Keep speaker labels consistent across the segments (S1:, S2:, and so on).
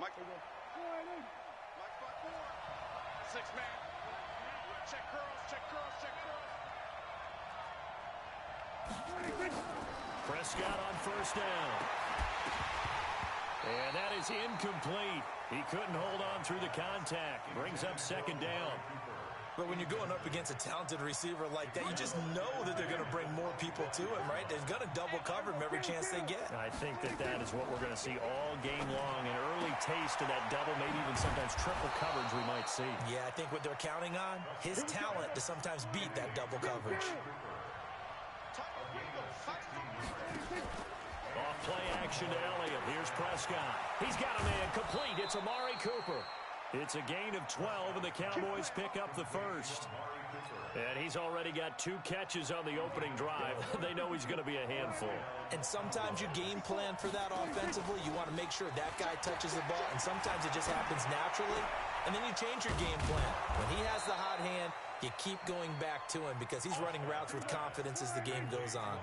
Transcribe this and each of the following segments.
S1: Mike 5-4. 6-man. Check curls, check curls, check curls.
S2: Prescott on first down. And that is incomplete. He couldn't hold on through the contact. Brings up second down.
S3: But when you're going up against a talented receiver like that, you just know that they're going to bring more people to him, right? They're going to double cover him every chance they get.
S2: I think that is what we're going to see all game long. An early taste of that double, maybe even sometimes triple coverage we might see.
S3: Yeah, I think what they're counting on, his talent to sometimes beat that double coverage.
S2: Off play action to Elliott. Here's Prescott. He's got a man complete. It's Amari Cooper. It's a gain of 12, and the Cowboys pick up the first. And he's already got 2 catches on the opening drive. They know he's going to be a handful.
S3: And sometimes you game plan for that offensively. You want to make sure that guy touches the ball, and sometimes it just happens naturally. And then you change your game plan. When he has the hot hand, you keep going back to him because he's running routes with confidence as the game goes on.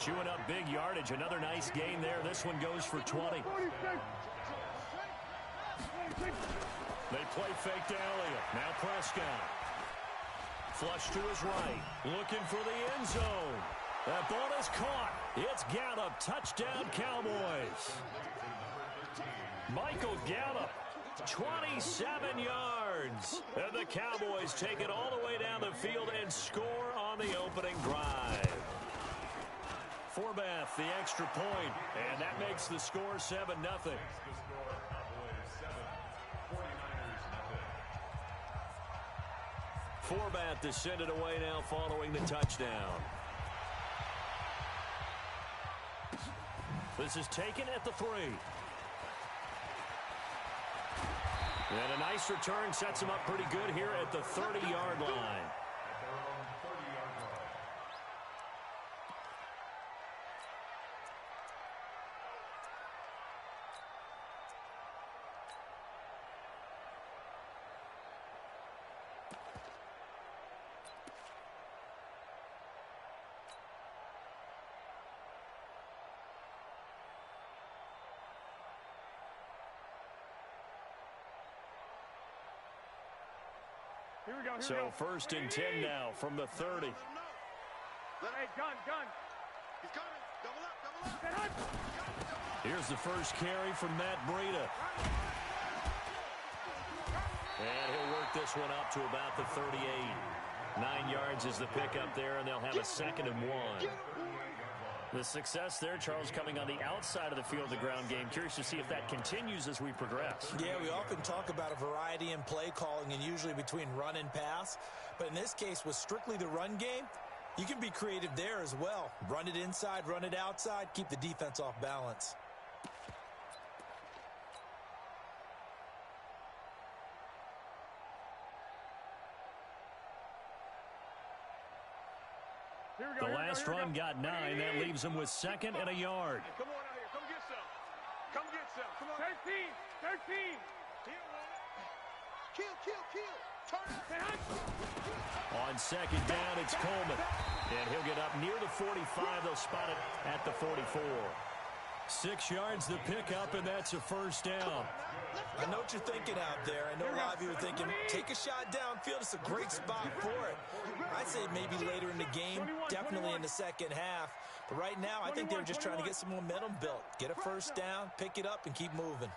S2: Chewing up big yardage. Another nice gain there. This one goes for 20. They play fake to Elliott. Now Prescott. Flush to his right. Looking for the end zone. That ball is caught. It's Gallup. Touchdown, Cowboys. Michael Gallup. 27 yards. And the Cowboys take it all the way down the field and score on the opening drive. Forbath, the extra point. And that makes the score 7-0. Forbath descended away now following the touchdown. This is taken at the 3. And a nice return sets him up pretty good here at the 30-yard line. So first and 10 now from the 30.
S1: Hey, gun. He's coming. Double up.
S2: Here's the first carry from Matt Breida. And he'll work this one up to about the 38. 9 yards is the pickup there, and they'll have a 2nd and 1. The success there, Charles, coming on the outside of the field, the ground game. Curious to see if that continues as we progress.
S3: Yeah, we often talk about a variety in play calling and usually between run and pass. But in this case, with strictly the run game, you can be creative there as well. Run it inside, run it outside, keep the defense off balance.
S2: The last run got 9. That leaves him with 2nd and a yard.
S1: Come on out here. Come get some. Come on. 13. Kill. Turn it.
S2: On 2nd down, it's Coleman. And he'll get up near the 45. They'll spot it at the 44. 6 yards the pickup, and that's a first down.
S3: I know what you're thinking out there. I know a lot of you are thinking, take a shot downfield. It's a great spot for it. I'd say maybe later in the game, definitely in the second half. But right now, I think they were just trying to get some momentum built. Get a first down, pick it up, and keep moving.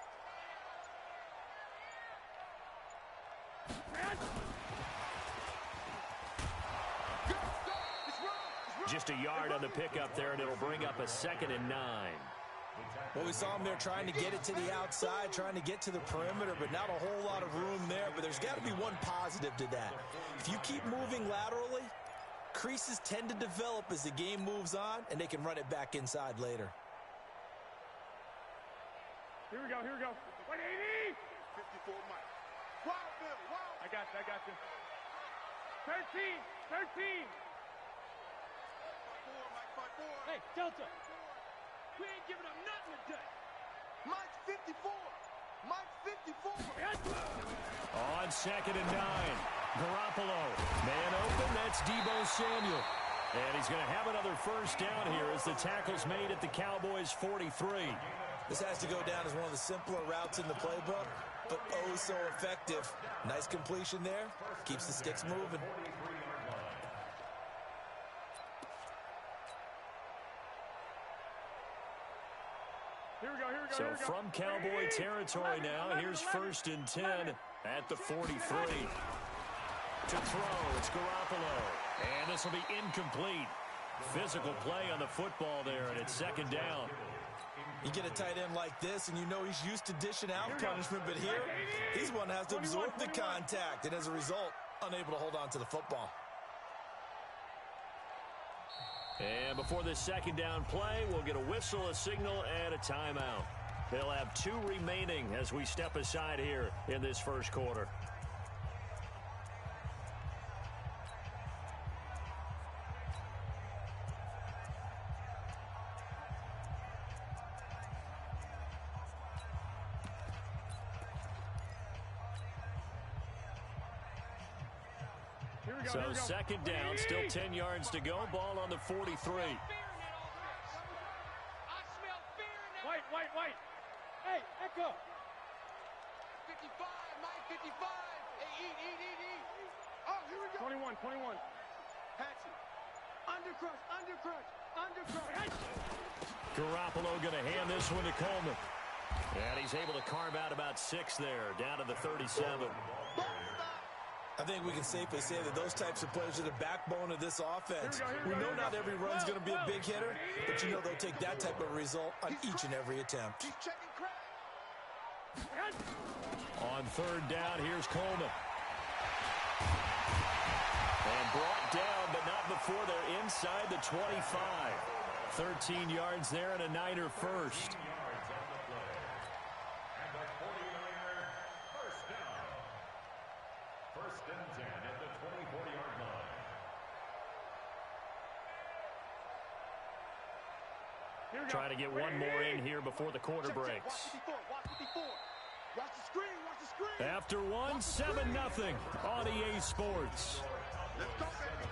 S2: Just a yard on the pickup there, and it'll bring up a 2nd and 9.
S3: Well, we saw him there trying to get it to the outside, trying to get to the perimeter, but not a whole lot of room there. But there's got to be one positive to that. If you keep moving laterally, creases tend to develop as the game moves on, and they can run it back inside later.
S1: Here we go. 180. 54, Mike. Wow, Bill, wow. I got you. 13. 5-4. Hey, Delta. We ain't giving up nothing today. Mike's 54.
S2: On 2nd and 9. Garoppolo. Man open, that's Deebo Samuel. And he's going to have another first down here as the tackle's made at the Cowboys' 43.
S3: This has to go down as one of the simpler routes in the playbook, but oh so effective. Nice completion there. Keeps the sticks moving.
S2: So from Cowboy territory now, here's 1st and 10 at the 43. To throw, it's Garoppolo. And this will be incomplete. Physical play on the football there, and it's 2nd down.
S3: You get a tight end like this, and you know he's used to dishing out punishment, but here, he's one that has to absorb the contact, and as a result, unable to hold on to the football.
S2: And before this 2nd down play, we'll get a whistle, a signal, and a timeout. They'll have 2 remaining as we step aside here in this 1st quarter. So 2nd down, still 10 yards to go. Ball on the 43.
S1: Wait. Hey, Echo.
S4: 55, Mike, 55. Hey, eat. Oh, here we go.
S1: 21.
S4: Patch it. Undercrush.
S2: Garoppolo going to hand this one to Coleman. And he's able to carve out about 6 there, down to the 37.
S3: I think we can safely say that those types of players are the backbone of this offense. We know not every run's going to be a big hitter, but you know they'll take that type of result on each and every attempt.
S4: He's checking crack.
S2: On 3rd down, here's Coleman. And brought down, but not before they're inside the 25. 13 yards there and a Niner first. Try to get one more in here before the quarter breaks.
S4: Watch the screen.
S2: After 1, 7-0 on EA Sports.
S4: Let's go, baby.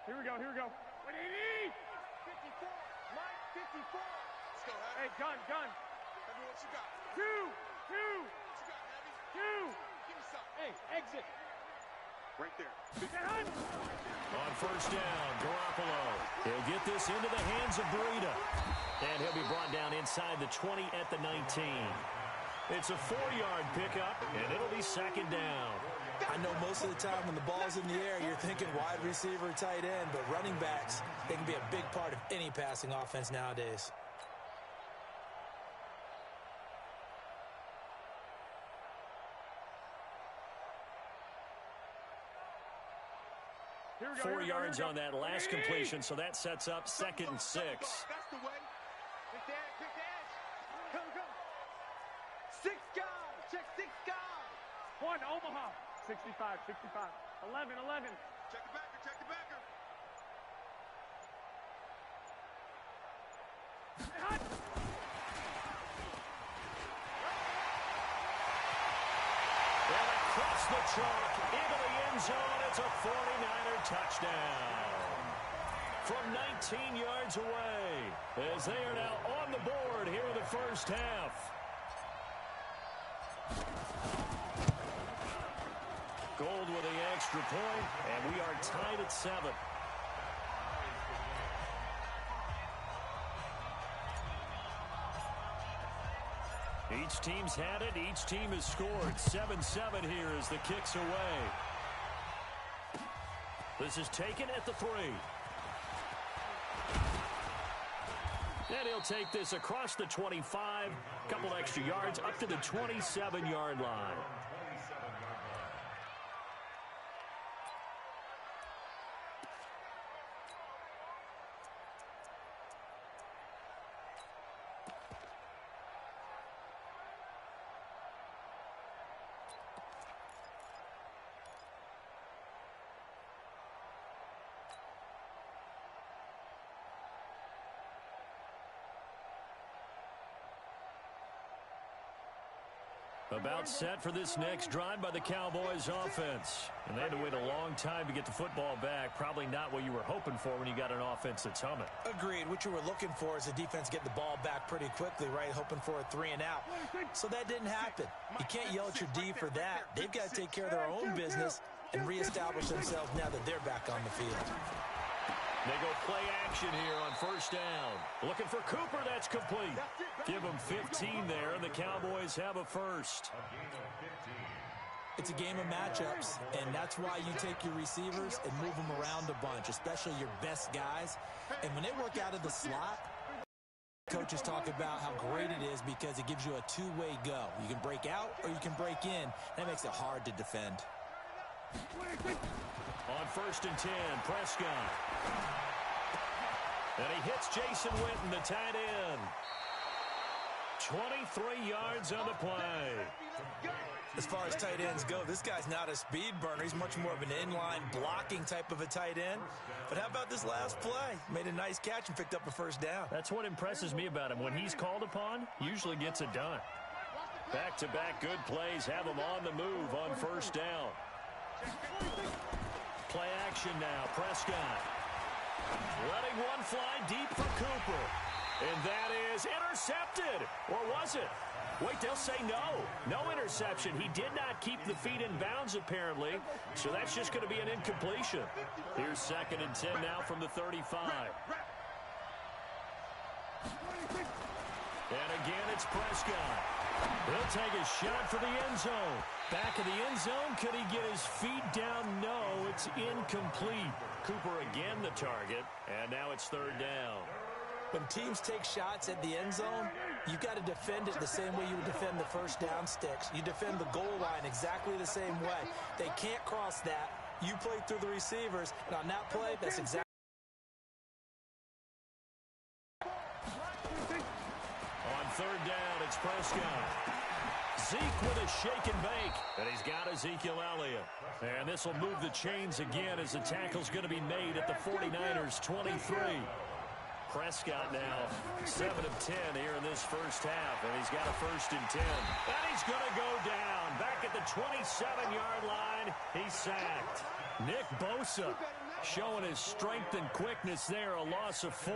S1: Here we go. 180.
S4: 54. Mike, 54. Let's go, Heavy.
S1: Hey, gun.
S4: Heavy, what you got?
S1: Two.
S4: What you got, Heavy? Give me something.
S1: Hey, exit.
S4: Right there.
S2: On 1st down, Garoppolo. He'll get this into the hands of Breida. And he'll be brought down inside the 20 at the 19. It's a 4-yard pickup, and it'll be 2nd down.
S3: I know most of the time when the ball's in the air, you're thinking wide receiver, tight end, but running backs, they can be a big part of any passing offense nowadays.
S1: Here we go.
S2: 4 yards on that last completion, so that sets up 2nd and 6.
S4: That's the way. Pick the edge. Come. 6 guys. Check 6 guys.
S1: 1, Omaha. 65. 11.
S4: Check the backer.
S2: And across the chalk, into the end zone, it's a 49er touchdown. From 19 yards away, as they are now on the board here in the 1st half. Gold with the extra point, and we are tied at 7. Each team's had it. Each team has scored. 7-7 here as the kick's away. This is taken at the 3. And he'll take this across the 25. Couple extra yards up to the 27-yard line. About set for this next drive by the Cowboys offense. And they had to wait a long time to get the football back. Probably not what you were hoping for when you got an offense that's humming.
S3: Agreed. What you were looking for is the defense get the ball back pretty quickly, right? Hoping for a 3 and out. So that didn't happen. You can't yell at your D for that. They've got to take care of their own business and reestablish themselves now that they're back on the field.
S2: They go play action here on first down. Looking for Cooper. That's complete. Give them 15 there, and the Cowboys have a first.
S3: It's a game of matchups, and that's why you take your receivers and move them around a bunch, especially your best guys. And when they work out of the slot, coaches talk about how great it is because it gives you a two-way go. You can break out or you can break in. That makes it hard to defend.
S2: On first and 10, Prescott. And he hits Jason Witten, the tight end. 23 yards on the play.
S3: As far as tight ends go, this guy's not a speed burner. He's much more of an inline blocking type of a tight end. But how about this last play? Made a nice catch and picked up a first down.
S2: That's what impresses me about him. When he's called upon, usually gets it done. Back-to-back good plays have him on the move on first down. Play action now. Prescott letting one fly deep for Cooper. And that is intercepted. Or was it? Wait, they'll say no. No interception. He did not keep the feet in bounds, apparently. So that's just going to be an incompletion. Here's second and 10 now from the 35. And again, it's Prescott. He'll take a shot for the end zone. Back of the end zone. Could he get his feet down? No, it's incomplete. Cooper again the target. And now it's third down.
S3: When teams take shots at the end zone, you've got to defend it the same way you would defend the first down sticks. You defend the goal line exactly the same way. They can't cross that. You play through the receivers. And on that play, that's exactly.
S2: On third down, it's Prescott. Zeke with a shake and bake. And he's got Ezekiel Elliott. And this will move the chains again as the tackle's going to be made at the 49ers 23. Prescott now 7 of 10 here in this first half, and he's got a first and 10. And he's going to go down. Back at the 27-yard line, he's sacked. Nick Bosa showing his strength and quickness there, a loss of 4.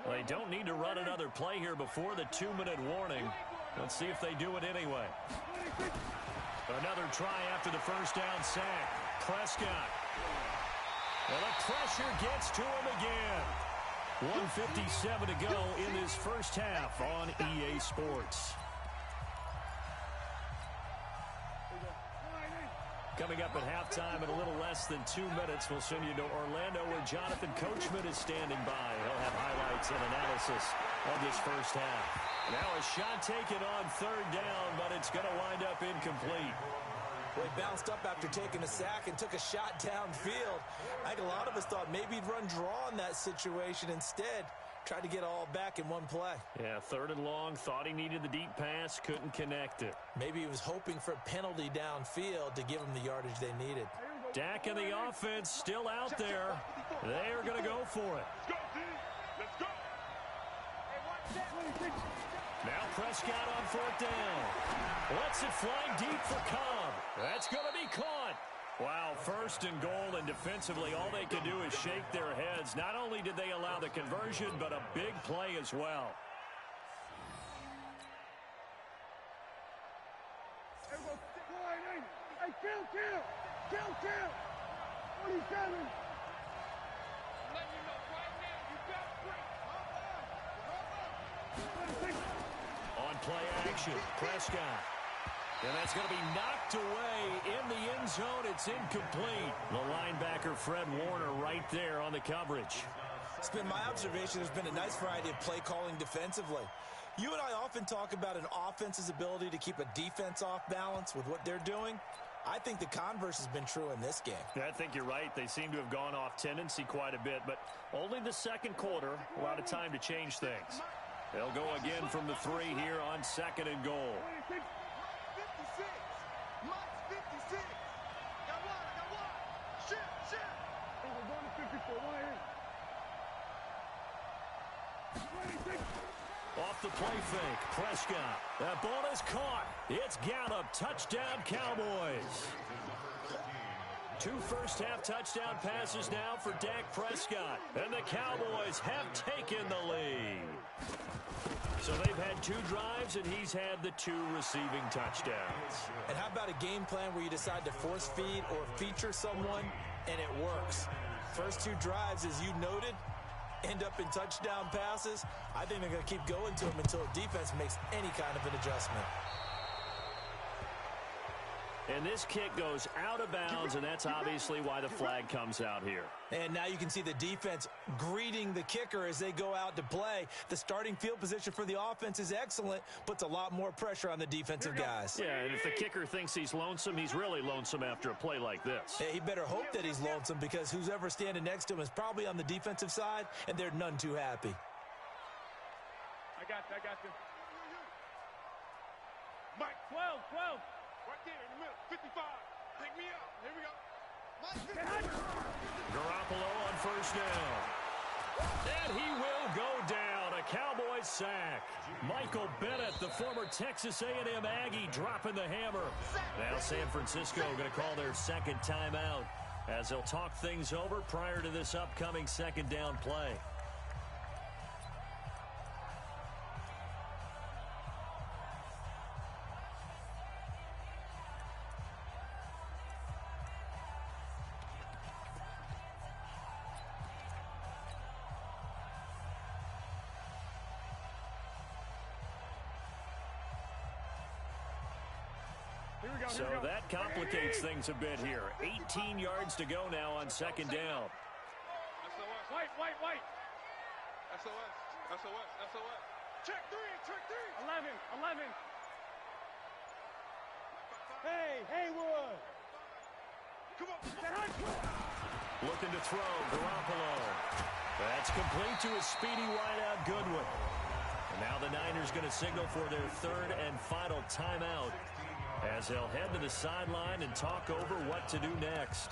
S2: They don't need to run another play here before the 2-minute warning. Let's see if they do it anyway. Another try after the first down sack. Prescott. Well, the pressure gets to him again. 1:57 to go in this first half on EA Sports. Coming up at halftime in a little less than 2 minutes, we'll send you to Orlando where Jonathan Coachman is standing by. He'll have highlights and analysis of this first half. Now a shot taken on third down, but it's going to wind up incomplete.
S3: Well, he bounced up after taking a sack and took a shot downfield. I think a lot of us thought maybe he'd run draw in that situation instead. Tried to get all back in one play.
S2: Yeah, third and long. Thought he needed the deep pass. Couldn't connect it.
S3: Maybe he was hoping for a penalty downfield to give him the yardage they needed.
S2: Dak and the offense still out there. They are going to go for it.
S1: Let's go.
S2: Now Prescott on fourth down. Lets it fly deep for Cobb. That's going to be caught. Wow, first and goal, and defensively all they could do is shake their heads. Not only did they allow the conversion, but a big play as well.
S1: Hey, kill! 47!
S2: On play action, Prescott. And that's going to be knocked away in the end zone. It's incomplete. The linebacker, Fred Warner, right there on the coverage.
S3: It's been my observation there's been a nice variety of play calling defensively. You and I often talk about an offense's ability to keep a defense off balance with what they're doing. I think the converse has been true in this game.
S2: I think you're right. They seem to have gone off tendency quite a bit, but only the second quarter, a lot of time to change things. They'll go again from the 3 here on second and goal. Off the play fake, Prescott. That ball is caught. It's Gallup. Touchdown, Cowboys. 2 first-half touchdown passes now for Dak Prescott. And the Cowboys have taken the lead. So they've had 2 drives, and he's had the 2 receiving touchdowns.
S3: And how about a game plan where you decide to force feed or feature someone, and it works? First 2 drives, as you noted, end up in touchdown passes. I think they're going to keep going to them until the defense makes any kind of an adjustment.
S2: And this kick goes out of bounds, and that's obviously why the flag comes out here.
S3: And now you can see the defense greeting the kicker as they go out to play. The starting field position for the offense is excellent, puts a lot more pressure on the defensive guys.
S2: Yeah, and if the kicker thinks he's lonesome, he's really lonesome after a play like this.
S3: Hey, he better hope that he's lonesome, because who's ever standing next to him is probably on the defensive side, and they're none too happy.
S1: I got you. Mike, 12. Right there in the middle, 55. Pick me up. Here we go.
S2: Garoppolo on first down. And he will go down. A Cowboys sack. Michael Bennett, the former Texas A&M Aggie, dropping the hammer. Now San Francisco going to call their second timeout as they'll talk things over prior to this upcoming second down play. So that complicates things a bit here. 18 yards to go now on second down.
S1: White. SOS. Check 3. 11. Hey, Haywood. Come on.
S2: Looking to throw, Garoppolo. That's complete to a speedy wideout, Goodwin. And now the Niners going to signal for their third and final timeout, as they'll head to the sideline and talk over what to do next.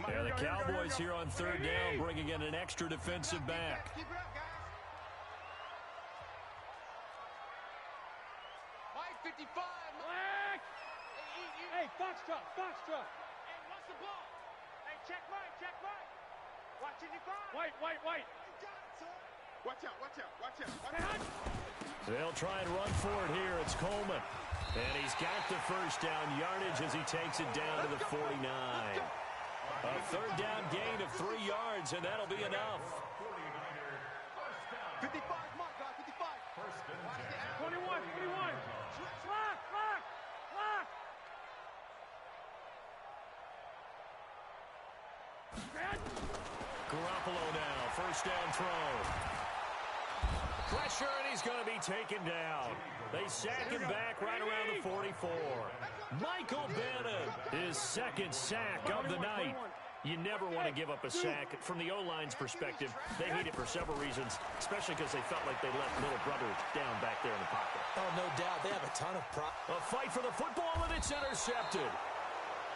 S2: And the Cowboys here on third down, bringing in an extra defensive back.
S4: Keep it up, guys. Mike, 55.
S1: Black. Hey, Foxtrot.
S4: Hey, what's the ball? Hey, check right. Watch it,
S1: White.
S4: You got it, son.
S1: Watch out.
S2: They'll try and run for it here. It's Coleman. And he's got the first down yardage as he takes it down to the 49. A third down gain of 3 yards, and that'll be enough.
S4: 55, Mike, guys, 55.
S1: 21. Lock.
S2: Garoppolo now, first down throw. Pressure, and he's going to be taken down. They sack him back right around the 44. Michael Bennett, his second sack of the night. You never want to give up a sack. From the O-line's perspective, they hate it for several reasons, especially because they felt like they let little brother down back there in the pocket.
S3: Oh, no doubt. They have a ton of
S2: A fight for the football, and it's intercepted.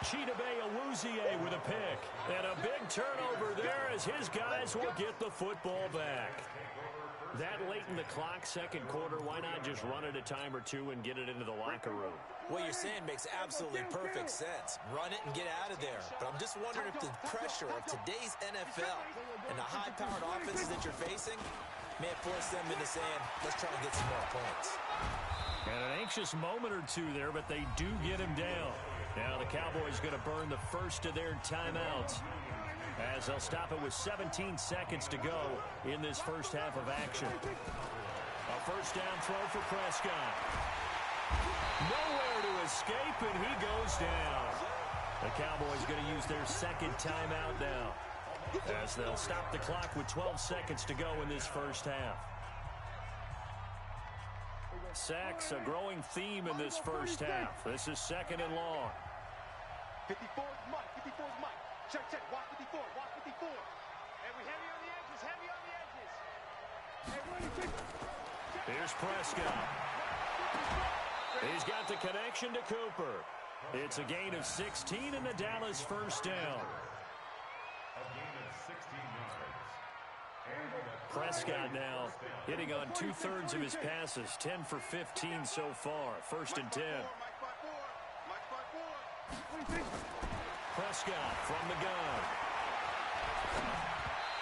S2: Chidobe Awuzie with a pick. And a big turnover there as his guys will get the football back. That late in the clock, second quarter, why not just run it a time or two and get it into the locker room?
S3: What you're saying makes absolutely perfect sense. Run it and get out of there. But I'm just wondering if the pressure of today's NFL and the high-powered offenses that you're facing may force them into saying, let's try to get some more points.
S2: And an anxious moment or two there, but they do get him down. Now the Cowboys going to burn the first of their timeouts, as they'll stop it with 17 seconds to go in this first half of action. A first down throw for Prescott. Nowhere to escape, and he goes down. The Cowboys going to use their second timeout now, as they'll stop the clock with 12 seconds to go in this first half. Sacks, a growing theme in this first half. This is second and long.
S4: 54 is Mike. Check. Watch 54. Hey, we heavy on the edges.
S2: Here's Prescott. He's got the connection to Cooper. It's a gain of 16 and the Dallas first down. Prescott now hitting on 2/3 of his passes, 10 for 15 so far. 1st and 10. Prescott from the gun.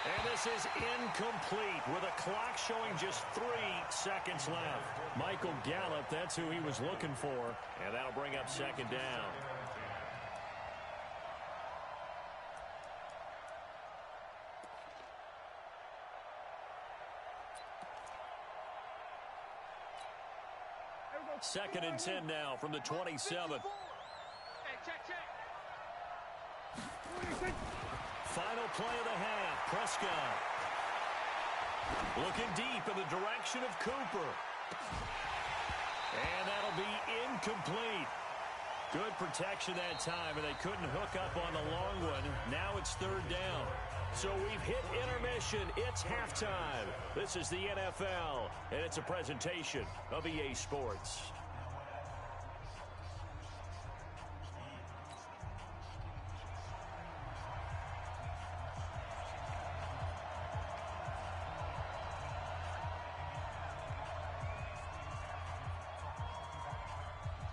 S2: And this is incomplete with a clock showing just 3 seconds left. Michael Gallup, that's who he was looking for. And that'll bring up 2nd down. Second and 10 now from the 27. Final play of the half. Prescott looking deep in the direction of Cooper. And that'll be incomplete. Good protection that time, and they couldn't hook up on the long one. Now it's 3rd down. So we've hit intermission. It's halftime. This is the NFL, and it's a presentation of EA Sports.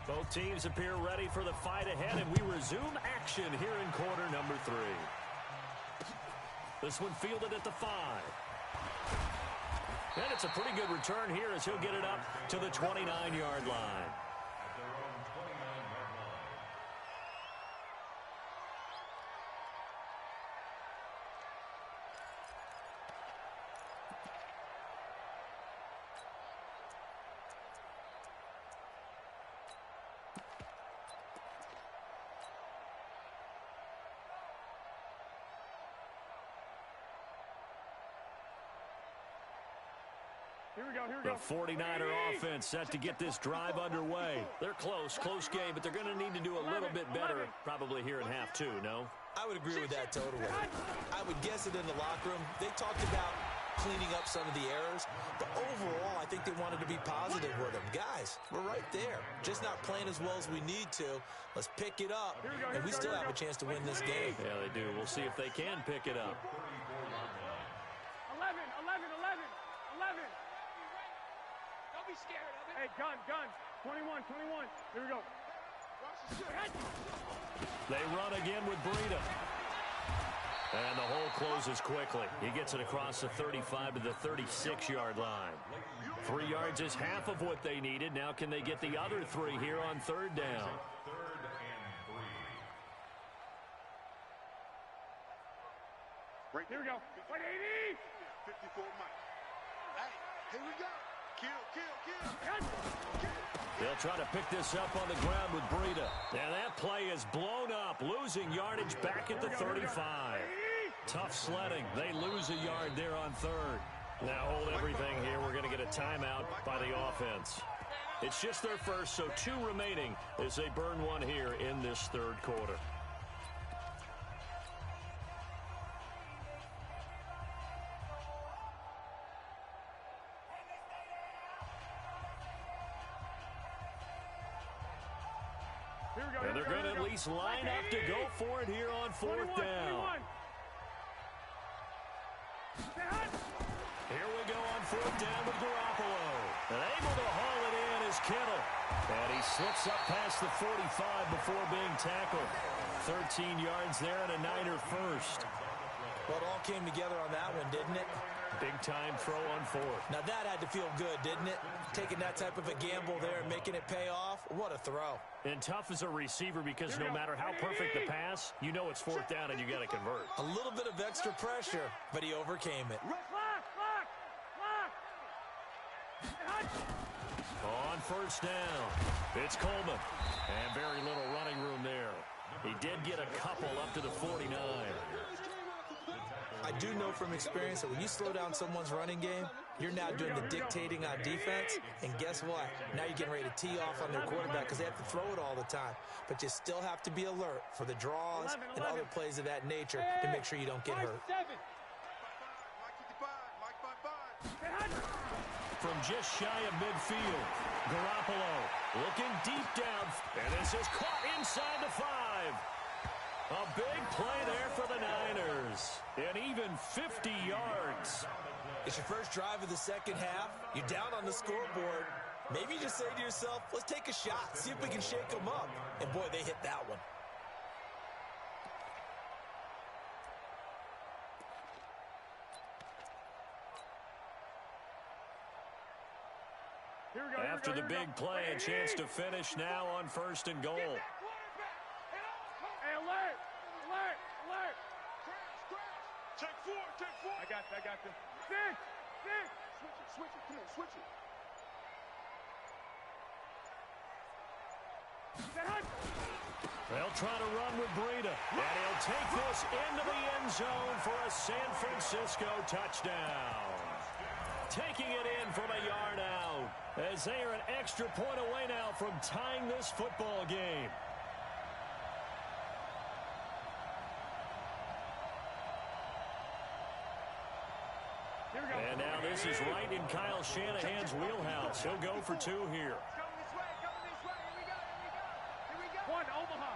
S2: Both teams appear ready for the fight ahead, and we resume action here in quarter number 3. This one fielded at the 5. And it's a pretty good return here as he'll get it up to the 29-yard line. The 49er offense set to get this drive underway. They're close game, but they're going to need to do a little bit better probably here in half 2, no?
S3: I would agree with that totally. I would guess it in the locker room. They talked about cleaning up some of the errors, but overall, I think they wanted to be positive with them. Guys, we're right there. Just not playing as well as we need to. Let's pick it up, and we still have a chance to win this game.
S2: Yeah, they do. We'll see if they can pick it up.
S1: 11. Don't be scared of it. Hey, gun. 21. Here we go.
S2: They run again with Breida. And the hole closes quickly. He gets it across the 35 to the 36-yard line. 3 yards is half of what they needed. Now can they get the other 3 here on 3rd down?
S1: Right, here we go. 180. 54 Mike. Hey, here we go. Kill.
S2: They'll try to pick this up on the ground with Breida. And that play is blown up, losing yardage back at the 35. Tough sledding. They lose a yard there on 3rd. Now hold everything here. We're going to get a timeout by the offense. It's just their first, so 2 remaining as they burn one here in this 3rd quarter. And they're going to at least line up to go for it here on 4th down. Here we go on 4th down with Garoppolo. And able to haul it in is Kittle. And he slips up past the 45 before being tackled. 13 yards there and a Niner first.
S3: Well, it all came together on that one, didn't it?
S2: Big-time throw on 4th.
S3: Now that had to feel good, didn't it? Taking that type of a gamble there and making it pay off. What a throw.
S2: And tough as a receiver because no matter how perfect the pass, you know it's 4th down and you got to convert.
S3: A little bit of extra pressure, but he overcame it.
S2: On 1st down, it's Coleman. And very little running room there. He did get a couple up to the 49.
S3: I do know from experience that when you slow down someone's running game, you're now doing the dictating on defense, and guess what? Now you're getting ready to tee off on their quarterback because they have to throw it all the time. But you still have to be alert for the draws and other plays of that nature to make sure you don't get hurt.
S2: from just shy of midfield. Garoppolo looking deep down, and this is caught inside the 5. A big play there for the Niners. And even 50 yards.
S3: It's your first drive of the second half. You're down on the scoreboard. Maybe you just say to yourself, let's take a shot, see if we can shake them up. And boy, they hit that one.
S2: After the big play, a chance to finish now on 1st and goal.
S1: Hey, alert! Alert! Alert! Check four! I got this. Six! Switch it, come on, switch it.
S2: They'll try to run with Breida, and he'll take this into the end zone for a San Francisco touchdown. Taking it in from a yard out, as they are an extra point away now from tying this football game. And now this is right in Kyle Shanahan's wheelhouse. He'll go for 2 here.
S4: Coming this way. Here we go.
S1: One, Omaha.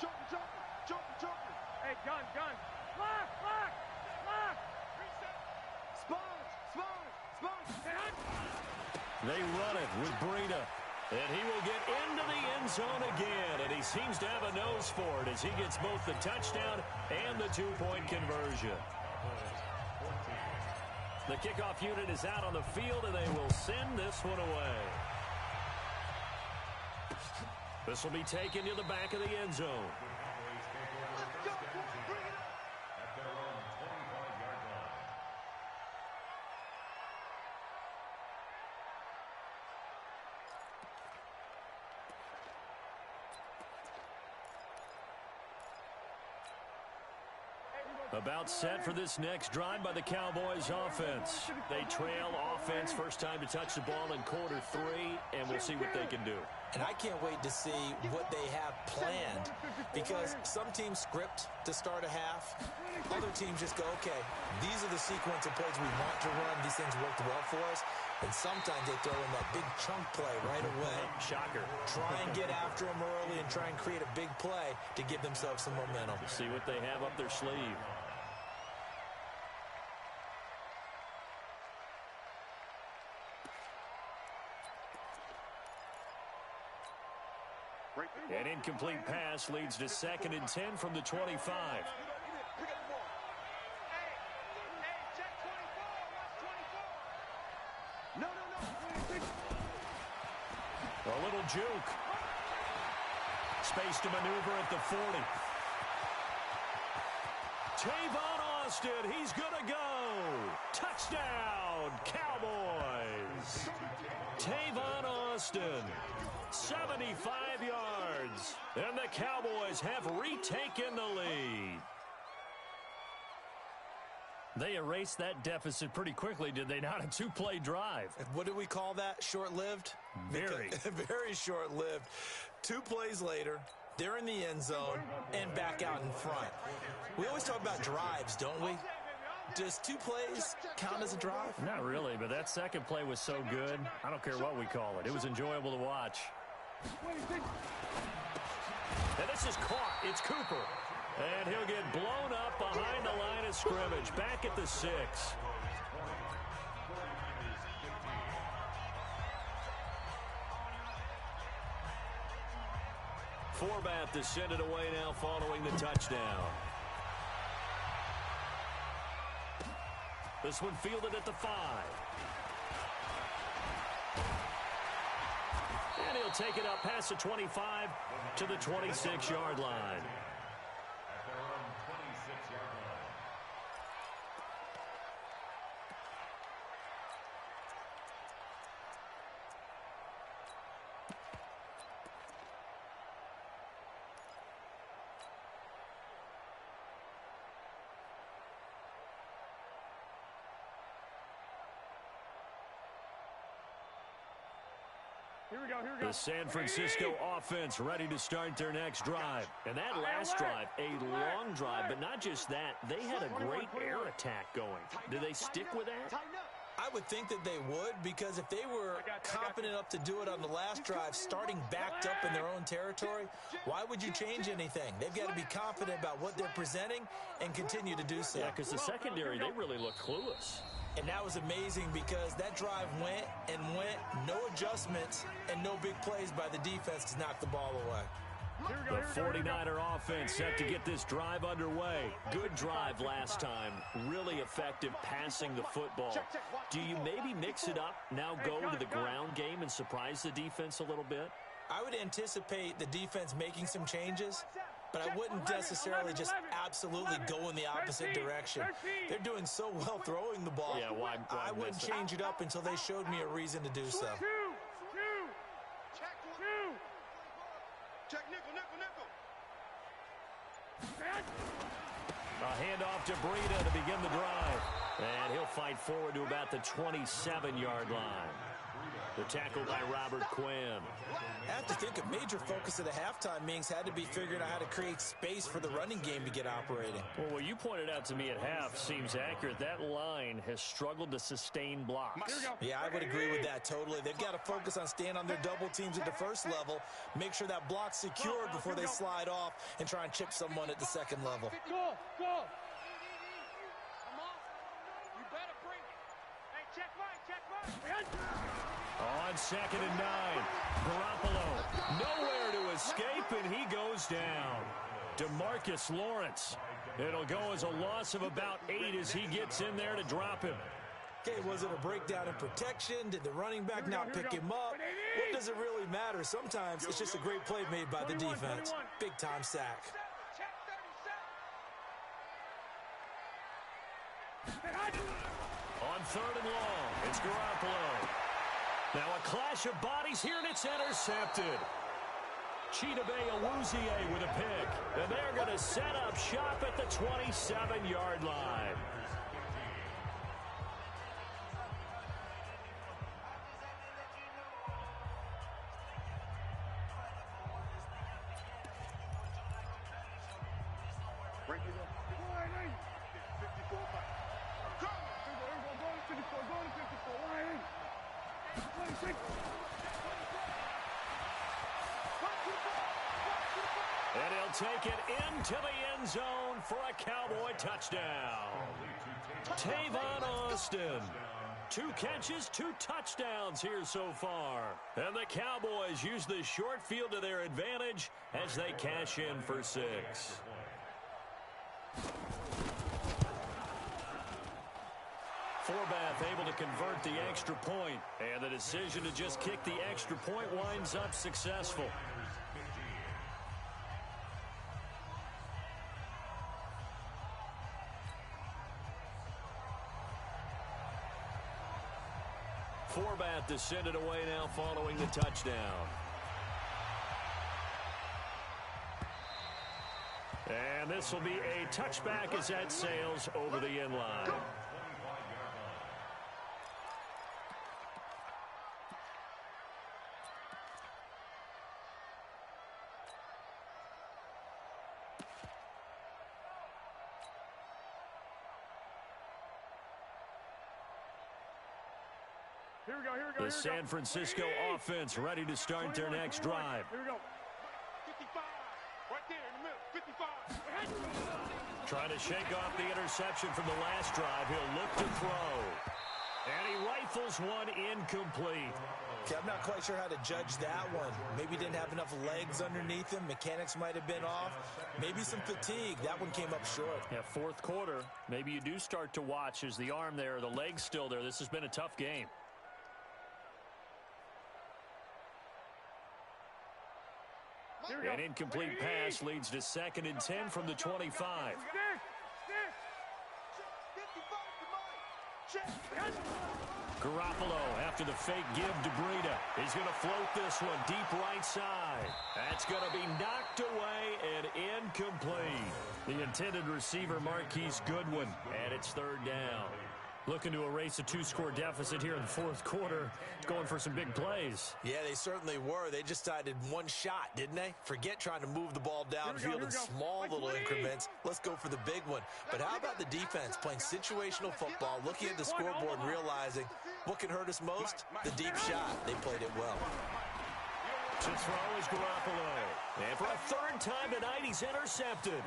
S4: Joker.
S1: Hey, gun. Lock. Spawns.
S2: They run it with Breida. And he will get into the end zone again. And he seems to have a nose for it as he gets both the touchdown and the 2-point conversion. The kickoff unit is out on the field, and they will send this one away. This will be taken to the back of the end zone.
S4: Let's go. Bring it up.
S5: At their own 25-yard line.
S2: About set for this next drive by the Cowboys offense. They trail offense, first time to touch the ball in quarter 3, and we'll see what they can do.
S3: And I can't wait to see what they have planned, because some teams script to start a half. Other teams just go, okay, these are the sequence of plays we want to run. These things worked well for us. And sometimes they throw in that big chunk play right away.
S2: Shocker.
S3: Try and get after them early and try and create a big play to give themselves some momentum.
S2: We'll see what they have up their sleeve. An incomplete pass leads to 2nd and 10 from the 25.
S4: Hey, check 24. Watch 24. No.
S2: A little juke. Space to maneuver at the 40. Tavon Austin, he's gonna go. Touchdown, Cowboys. Tavon Austin, 75 yards. And the Cowboys have retaken the lead. They erased that deficit pretty quickly, did they not? A 2-play drive.
S3: What do we call that? Short-lived?
S2: Very.
S3: Very short-lived. 2 plays later, they're in the end zone and back out in front. We always talk about drives, don't we? Does 2 plays count as a drive?
S2: Not really, but that second play was so good. I don't care what we call it. It was enjoyable to watch. And this is caught. It's Cooper. And he'll get blown up behind the line of scrimmage. Back at the 6. Forbath to send it away now following the touchdown. This one fielded at the 5. And he'll take it up past the 25 to the 26-yard line.
S5: At their own 26-yard line.
S1: Here we go.
S2: The San Francisco offense ready to start their next drive. And that last drive, a long drive, but not just that. They had a great air attack going. Do they stick with that?
S4: Tighten up.
S3: I would think that they would, because if they were confident enough to do it on the last drive, starting backed up in their own territory, why would you change anything? They've got to be confident about what they're presenting and continue to do so.
S2: Yeah, because the secondary, they really look clueless.
S3: And that was amazing because that drive went and went, no adjustments, and no big plays by the defense to knock the ball away.
S2: The 49er offense set to get this drive underway. Good drive last time. Really effective passing the football. Do you maybe mix it up, now go to the ground game and surprise the defense a little bit?
S3: I would anticipate the defense making some changes, but I wouldn't necessarily just absolutely go in the opposite direction. They're doing so well throwing the ball.
S2: Yeah, why
S3: I wouldn't change it up until they showed me a reason to do so.
S1: Check nickel, nickel, nickel.
S2: A handoff to Breida to begin the drive. And he'll fight forward to about the 27-yard line. The tackle by Robert Quinn.
S3: I have to think a major focus of the halftime meetings had to be figuring out how to create space for the running game to get operating.
S2: Well, what you pointed out to me at half seems accurate. That line has struggled to sustain blocks.
S3: Yeah, I would agree with that totally. They've got to focus on staying on their double teams at the first level, make sure that block's secured before they slide off and try and chip someone at the second level.
S4: Go, go. Come on. You better bring it. Hey, check right, check right.
S2: On 2nd and 9, Garoppolo nowhere to escape, and he goes down. DeMarcus Lawrence. It'll go as a loss of about 8 as he gets in there to drop him.
S3: Okay, was it a breakdown in protection? Did the running back not pick him up? What does it really matter? Sometimes it's just a great play made by the defense. Big-time sack.
S2: On 3rd and long, it's Garoppolo. Now a clash of bodies here, and it's intercepted. Chidobe Awuzie with a pick. And they're going to set up shop at the 27-yard line. And he'll take it into the end zone for a Cowboy touchdown. Tavon Austin. 2 catches, 2 touchdowns here so far. And the Cowboys use the short field to their advantage as they cash in for 6. Forbath able to convert the extra point, and the decision to just kick the extra point winds up successful. Forbath descended away now following the touchdown. And this will be a touchback as that sails over the end line. The San Francisco offense ready to start their next drive.
S1: Here we go. 55. Right there in the middle. 55.
S2: Trying to shake off the interception from the last drive. He'll look to throw. And he rifles one incomplete.
S3: Okay, I'm not quite sure how to judge that one. Maybe didn't have enough legs underneath him. Mechanics might have been off. Maybe some fatigue. That one came up short.
S2: Yeah, 4th quarter. Maybe you do start to watch as the arm there, the leg's still there. This has been a tough game. An incomplete pass leads to 2nd and 10 from the 25. Garoppolo after the fake give to Breida. He's going to float this one deep right side. That's going to be knocked away and incomplete. The intended receiver, Marquise Goodwin, and it's 3rd down. Looking to erase a 2-score deficit here in the fourth quarter. Going for some big plays.
S3: Yeah, they certainly were. They just decided one shot, didn't they? Forget trying to move the ball downfield in small little increments. Let's go for the big one. But how about the defense playing situational football, looking at the scoreboard and realizing what can hurt us most? The deep shot. They played it well.
S2: To throw is Garoppolo. And for a third time tonight, he's intercepted.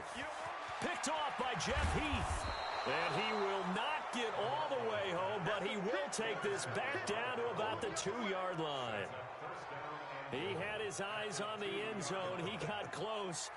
S2: Picked off by Jeff Heath. And he will not get all the way home, but he will take this back down to about the 2-yard line. He had his eyes on the end zone. He got close.